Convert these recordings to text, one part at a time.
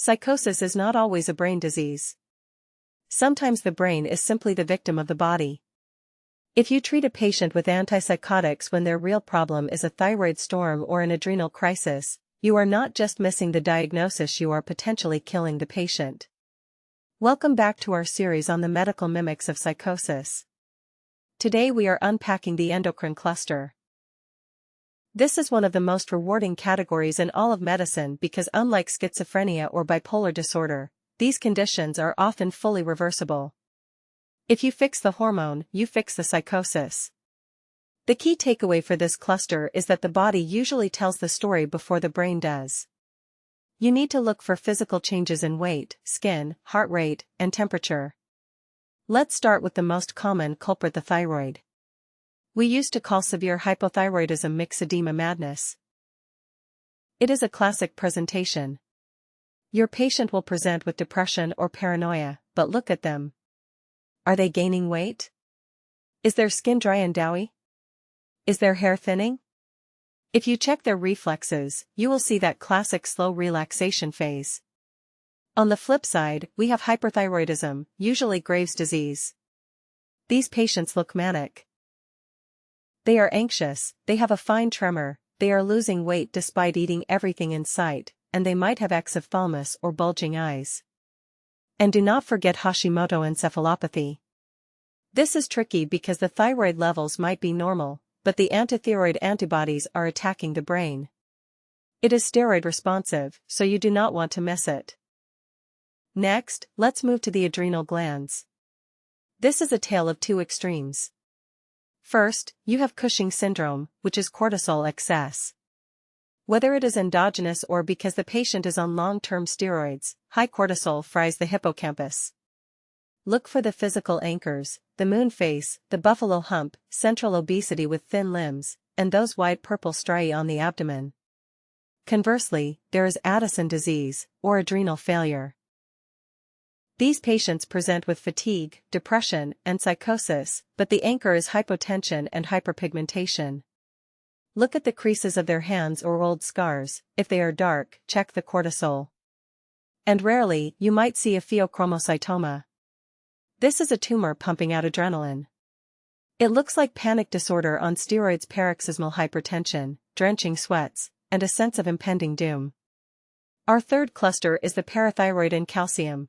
Psychosis is not always a brain disease. Sometimes the brain is simply the victim of the body. If you treat a patient with antipsychotics when their real problem is a thyroid storm or an adrenal crisis, you are not just missing the diagnosis, you are potentially killing the patient. Welcome back to our series on the medical mimics of psychosis. Today we are unpacking the endocrine cluster. This is one of the most rewarding categories in all of medicine because unlike schizophrenia or bipolar disorder, these conditions are often fully reversible. If you fix the hormone, you fix the psychosis. The key takeaway for this cluster is that the body usually tells the story before the brain does. You need to look for physical changes in weight, skin, heart rate, and temperature. Let's start with the most common culprit, the thyroid. We used to call severe hypothyroidism Myxoedema Madness. It is a classic presentation. Your patient will present with depression or paranoia, but look at them. Are they gaining weight? Is their skin dry and doughy? Is their hair thinning? If you check their reflexes, you will see that classic slow relaxation phase. On the flip side, we have hyperthyroidism, usually Graves' disease. These patients look manic. They are anxious, they have a fine tremor, they are losing weight despite eating everything in sight, and they might have exophthalmos or bulging eyes. And do not forget Hashimoto encephalopathy. This is tricky because the thyroid levels might be normal, but the antithyroid antibodies are attacking the brain. It is steroid responsive, so you do not want to miss it. Next, let's move to the adrenal glands. This is a tale of two extremes. First, you have Cushing syndrome, which is cortisol excess. Whether it is endogenous or because the patient is on long-term steroids, high cortisol fries the hippocampus. Look for the physical anchors, the moon face, the buffalo hump, central obesity with thin limbs, and those wide purple striae on the abdomen. Conversely, there is Addison disease, or adrenal failure. These patients present with fatigue, depression, and psychosis, but the anchor is hypotension and hyperpigmentation. Look at the creases of their hands or old scars. If they are dark, check the cortisol. And rarely, you might see a pheochromocytoma. This is a tumor pumping out adrenaline. It looks like panic disorder on steroids, paroxysmal hypertension, drenching sweats, and a sense of impending doom. Our third cluster is the parathyroid and calcium.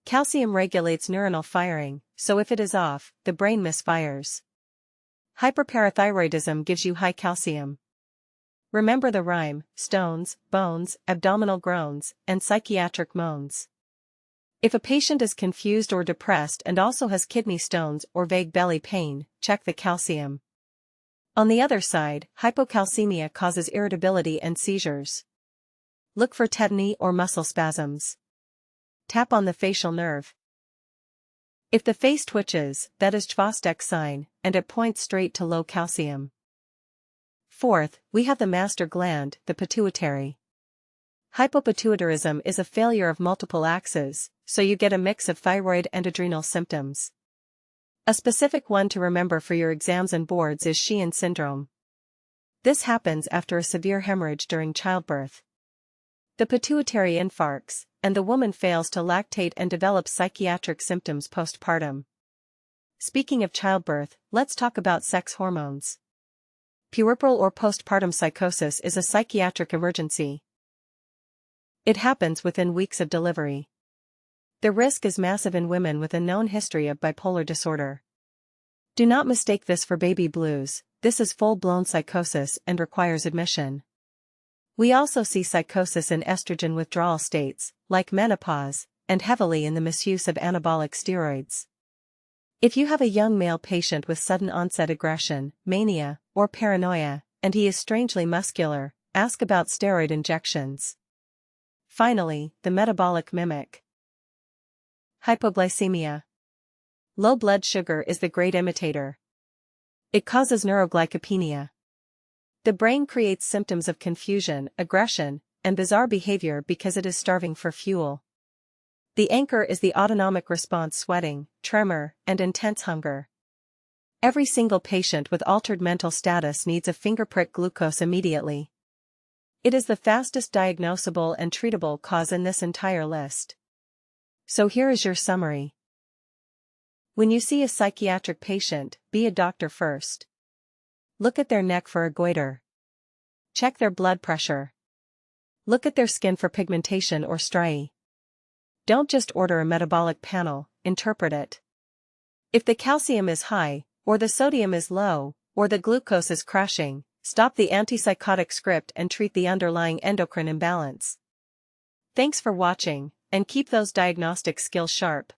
Calcium regulates neuronal firing, so if it is off, the brain misfires. Hyperparathyroidism gives you high calcium. Remember the rhyme: stones, bones, abdominal groans, and psychiatric moans. If a patient is confused or depressed and also has kidney stones or vague belly pain, check the calcium. On the other side, hypocalcemia causes irritability and seizures. Look for tetany or muscle spasms. Tap on the facial nerve. If the face twitches, that is Chvostek's sign, and it points straight to low calcium. Fourth, we have the master gland, the pituitary. Hypopituitarism is a failure of multiple axes, so you get a mix of thyroid and adrenal symptoms. A specific one to remember for your exams and boards is Sheehan syndrome. This happens after a severe hemorrhage during childbirth. The pituitary infarcts, and the woman fails to lactate and develops psychiatric symptoms postpartum. Speaking of childbirth, let's talk about sex hormones. Puerperal or postpartum psychosis is a psychiatric emergency. It happens within weeks of delivery. The risk is massive in women with a known history of bipolar disorder. Do not mistake this for baby blues. This is full-blown psychosis and requires admission. We also see psychosis in estrogen withdrawal states, like menopause, and heavily in the misuse of anabolic steroids. If you have a young male patient with sudden onset aggression, mania, or paranoia, and he is strangely muscular, ask about steroid injections. Finally, the metabolic mimic. Hypoglycemia. Low blood sugar is the great imitator. It causes neuroglycopenia. The brain creates symptoms of confusion, aggression, and bizarre behavior because it is starving for fuel. The anchor is the autonomic response: sweating, tremor, and intense hunger. Every single patient with altered mental status needs a fingerprick glucose immediately. It is the fastest diagnosable and treatable cause in this entire list. So here is your summary. When you see a psychiatric patient, be a doctor first. Look at their neck for a goiter. Check their blood pressure. Look at their skin for pigmentation or striae. Don't just order a metabolic panel, interpret it. If the calcium is high, or the sodium is low, or the glucose is crashing, stop the antipsychotic script and treat the underlying endocrine imbalance. Thanks for watching, and keep those diagnostic skills sharp.